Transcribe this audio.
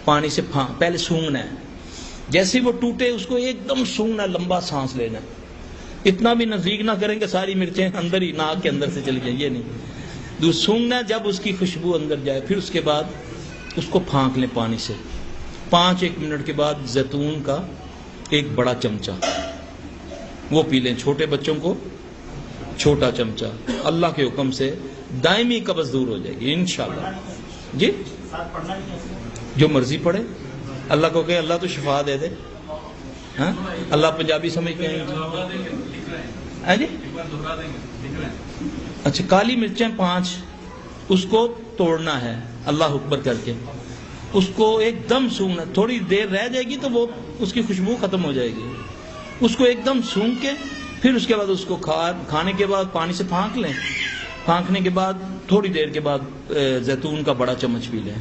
पानी से पहले सूंघना है, जैसे ही वो टूटे उसको एकदम सूंघना, लंबा सांस लेना, इतना भी नजदीक ना करें कि सारी मिर्चें अंदर ही नाक के अंदर से चली जाए, ये नहीं। सूंघना, जब उसकी खुशबू अंदर जाए फिर उसके बाद उसको फांक लें पानी से। 5-1 मिनट के बाद जैतून का एक बड़ा चमचा वो पी लें। छोटे बच्चों को छोटा चमचा, अल्लाह के हुक्म से दायमी कब्ज दूर हो जाएगी इंशाअल्लाह। जी जो मर्जी पढ़े, अल्लाह को कहे अल्लाह तो शिफा दे दे। हाँ, अल्लाह पंजाबी समझ के हैं जी। अच्छा, काली मिर्चें 5, उसको तोड़ना है अल्लाह अकबर करके, उसको एकदम सूंघना, थोड़ी देर रह जाएगी तो वो उसकी खुशबू खत्म हो जाएगी, उसको एकदम सूंघ के फिर उसके बाद उसको खाने के बाद पानी से फांक लें। फांकने के बाद थोड़ी देर के बाद जैतून का बड़ा चम्मच पी लें।